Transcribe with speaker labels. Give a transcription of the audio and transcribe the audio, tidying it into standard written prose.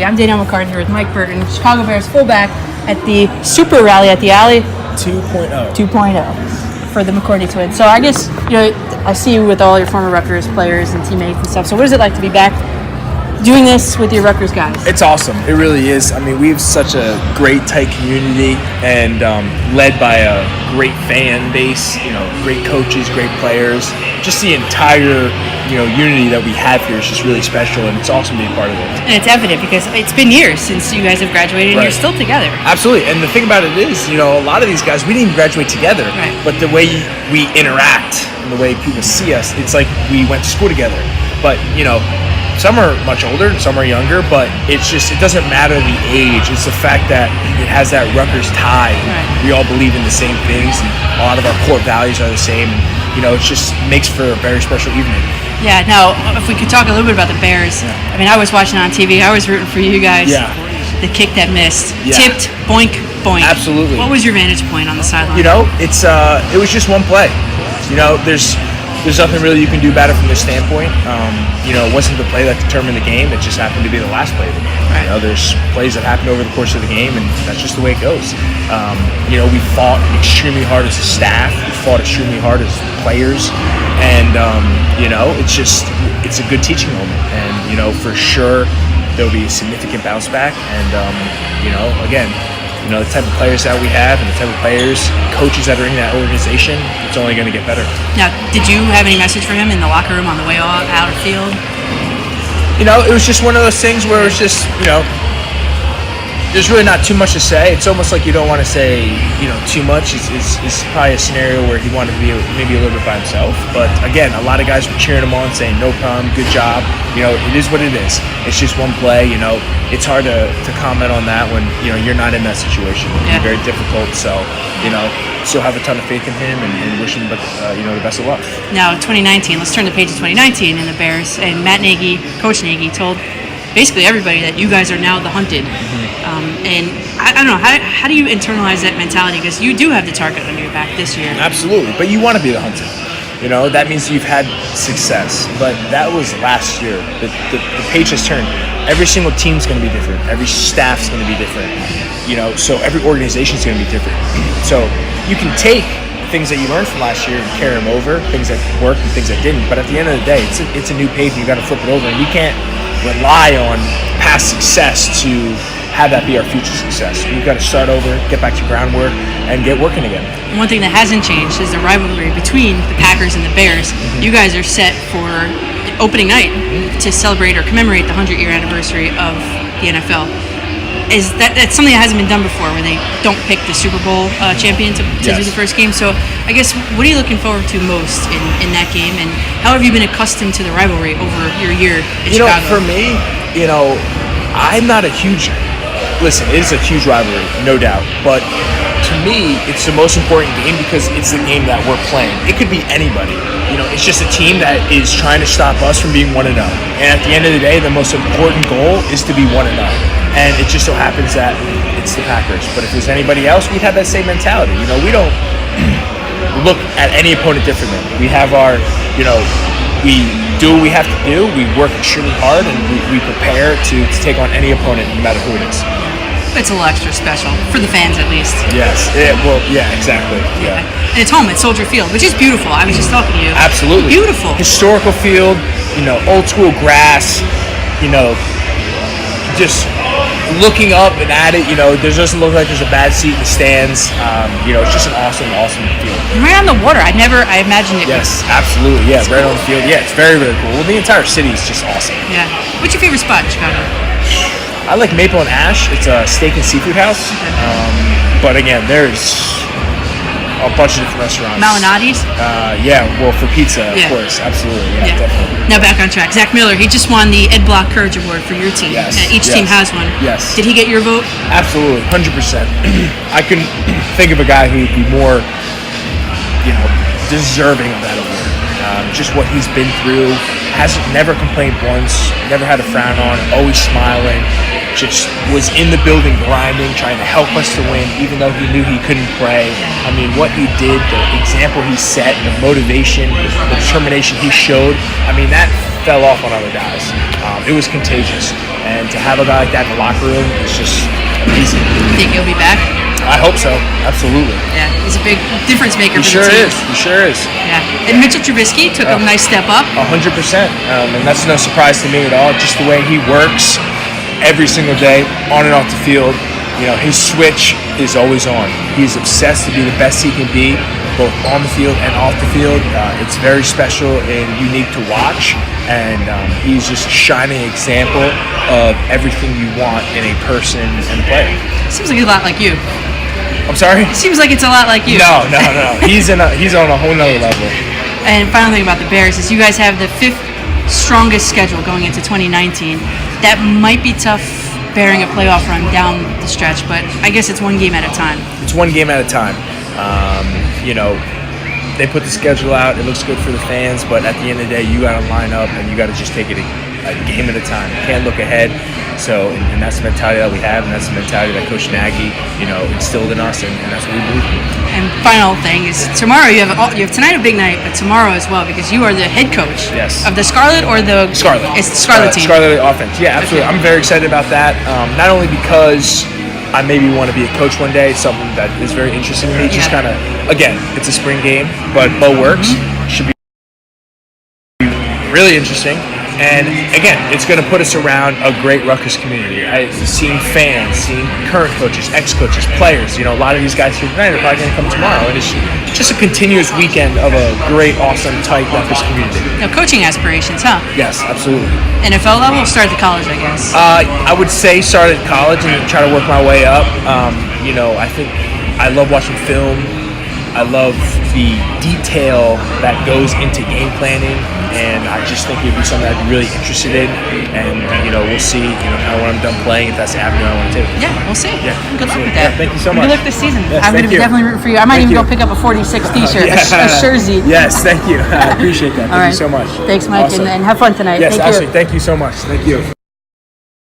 Speaker 1: Nagy. I'm Danielle McCartan here with Mike Burton, Chicago Bears fullback at the Super Rally at the Alley 2.0 for the McCartan twins. So I guess, I see you with all your former Rutgers players and teammates and stuff. So what is it like to be back doing this with your Rutgers guys?
Speaker 2: It's awesome. It really is. I mean, we have such a great, tight community and led by a great fan base, great coaches, great players. Just the entire, unity that we have here is just really special, and it's awesome to be part of it.
Speaker 1: And it's evident because it's been years since you guys have graduated, and you're still together.
Speaker 2: Absolutely. And the thing about it is, a lot of these guys, we didn't even graduate together, but the way we interact and the way people see us, it's like we went to school together. But, some are much older and some are younger, but it doesn't matter the age. It's the fact that it has that Rutgers tie. We all believe in the same things, and a lot of our core values are the same. It just makes for a very special evening.
Speaker 1: Yeah, now, if we could talk a little bit about the Bears. I mean, I was watching on TV. I was rooting for you guys.
Speaker 2: Yeah.
Speaker 1: The kick that missed. Yeah. Tipped, boink, boink.
Speaker 2: Absolutely.
Speaker 1: What was your vantage point on the sideline?
Speaker 2: It was just one play. There's nothing really you can do about it from this standpoint. It wasn't the play that determined the game. It just happened to be the last play of the game. There's plays that happen over the course of the game, and that's just the way it goes. We fought extremely hard as a staff. We fought extremely hard as players, and it's a good teaching moment. And for sure there'll be a significant bounce back. And again, the type of players that we have and the type of coaches that are in that organization, it's only going to get better.
Speaker 1: Now, did you have any message for him in the locker room on the way out of field?
Speaker 2: It was just one of those things where it's just, there's really not too much to say. It's almost like you don't want to say, too much. It's probably a scenario where he wanted to be maybe a little bit by himself. But again, a lot of guys were cheering him on, saying, no problem, good job. It is what it is. It's just one play. It's hard to comment on that when, you're not in that situation. It's very difficult. So, still have a ton of faith in him and wish him, the best of luck.
Speaker 1: Now, 2019, let's turn the page to 2019 in the Bears. And Matt Nagy, Coach Nagy, told basically everybody that you guys are now the hunted. And I don't know, how do you internalize that mentality? Because you do have the target on your back this year.
Speaker 2: Absolutely, but you want to be the hunted. That means you've had success. But that was last year. The page has turned. Every single team's going to be different. Every staff's going to be different. So every organization's going to be different. So you can take things that you learned from last year and carry them over, things that worked and things that didn't. But at the end of the day, it's a new page, and you got to flip it over. And you can't rely on past success to have that be our future success. We've got to start over, get back to groundwork, and get working again.
Speaker 1: One thing that hasn't changed is the rivalry between the Packers and the Bears. You guys are set for opening night to celebrate or commemorate the 100-year anniversary of the NFL. That's something that hasn't been done before, where they don't pick the Super Bowl champion to do the first game. So I guess, what are you looking forward to most in that game, and how have you been accustomed to the rivalry over your year in Chicago?
Speaker 2: For me, I'm not a huge... Listen, it is a huge rivalry, no doubt. But to me, it's the most important game because it's the game that we're playing. It could be anybody. It's just a team that is trying to stop us from being 1-0. And at the end of the day, the most important goal is to be 1-0. And it just so happens that it's the Packers. But if it was anybody else, we'd have that same mentality. We don't look at any opponent differently. We have our, we do what we have to do. We work extremely hard, and we prepare to take on any opponent, no matter who it is.
Speaker 1: It's a little extra special, for the fans at least.
Speaker 2: Yes, exactly. Yeah.
Speaker 1: And it's home at Soldier Field, which is beautiful. I was just talking to you.
Speaker 2: Absolutely.
Speaker 1: Beautiful.
Speaker 2: Historical field, old school grass, just looking up and at it, there doesn't look like there's a bad seat in the stands. It's just an awesome field.
Speaker 1: And right on the water. I imagined it.
Speaker 2: Yes, absolutely. Yeah, right on the field. Yeah, it's very, very cool. Well, the entire city is just awesome.
Speaker 1: Yeah. What's your favorite spot in Chicago?
Speaker 2: I like Maple and Ash. It's a steak and seafood house. But again, there's a bunch of different restaurants.
Speaker 1: Malinati's?
Speaker 2: For pizza, of course. Absolutely. Yeah, definitely.
Speaker 1: Now back on track. Zach Miller, he just won the Ed Block Courage Award for your team.
Speaker 2: Yes.
Speaker 1: Each team has one.
Speaker 2: Yes.
Speaker 1: Did he get your vote?
Speaker 2: Absolutely, 100%. I couldn't think of a guy who would be more, deserving of that award. Just what he's been through, never complained once, never had a frown on, always smiling, just was in the building grinding, trying to help us to win, even though he knew he couldn't play. I mean, what he did, the example he set, the motivation, the determination he showed, I mean, that fell off on other guys. It was contagious. And to have a guy like that in the locker room is just amazing.
Speaker 1: Think he'll be back?
Speaker 2: I hope so. Absolutely.
Speaker 1: Yeah, he's a big difference maker for the team.
Speaker 2: He sure is.
Speaker 1: Yeah. And Mitchell Trubisky took a nice step up.
Speaker 2: 100%. And that's no surprise to me at all. Just the way he works every single day, on and off the field. You know, his switch is always on. He's obsessed to be the best he can be, both on the field and off the field. It's very special and unique to watch. And he's just a shining example of everything you want in a person and a player.
Speaker 1: Seems like he's a lot like you.
Speaker 2: I'm sorry?
Speaker 1: Seems like it's a lot like you.
Speaker 2: No. He's on a whole nother level.
Speaker 1: And final thing about the Bears is you guys have the 5th strongest schedule going into 2019. That might be tough bearing a playoff run down the stretch, but I guess it's one game at a time.
Speaker 2: It's one game at a time. You know, they put the schedule out. It looks good for the fans, but at the end of the day, you got to line up and you got to just take it a game at a time. You can't look ahead. So, and that's the mentality that we have, and that's the mentality that Coach Nagy, instilled in us, and that's what we believe in.
Speaker 1: And final thing is tomorrow you have tonight a big night, but tomorrow as well because you are the head coach of the Scarlet or the
Speaker 2: Scarlet.
Speaker 1: It's the Scarlet team.
Speaker 2: Scarlet offense. Yeah, absolutely. I'm very excited about that. Not only because I maybe want to be a coach one day, it's something that is very interesting to me. Just kind of, again, it's a spring game, but Bo works. Should be really interesting. And again, it's going to put us around a great Rutgers community. Seeing fans, seeing current coaches, ex-coaches, players. A lot of these guys here tonight are probably going to come tomorrow. And it's just a continuous weekend of a great, awesome, tight Rutgers community.
Speaker 1: Now, coaching aspirations, huh?
Speaker 2: Yes, absolutely.
Speaker 1: NFL level or start at college, I guess?
Speaker 2: I would say start at college and try to work my way up. I think I love watching film. I love the detail that goes into game planning, and I just think it'd be something I'd be really interested in. And we'll see. Kind of when I'm done playing, if that's the avenue I want to take.
Speaker 1: Yeah, we'll see.
Speaker 2: Yeah,
Speaker 1: good luck with that.
Speaker 2: Yeah, thank you so much.
Speaker 1: Good luck this season.
Speaker 2: Yes,
Speaker 1: I'm going to definitely root for you. I might even go pick up a 46 T-shirt, a jersey.
Speaker 2: Yes, thank you. I appreciate that. Thank you so much.
Speaker 1: Thanks, Mike,
Speaker 2: Awesome.
Speaker 1: And have fun tonight.
Speaker 2: Yes,
Speaker 1: thank
Speaker 2: absolutely. Thank you so much. Thank you.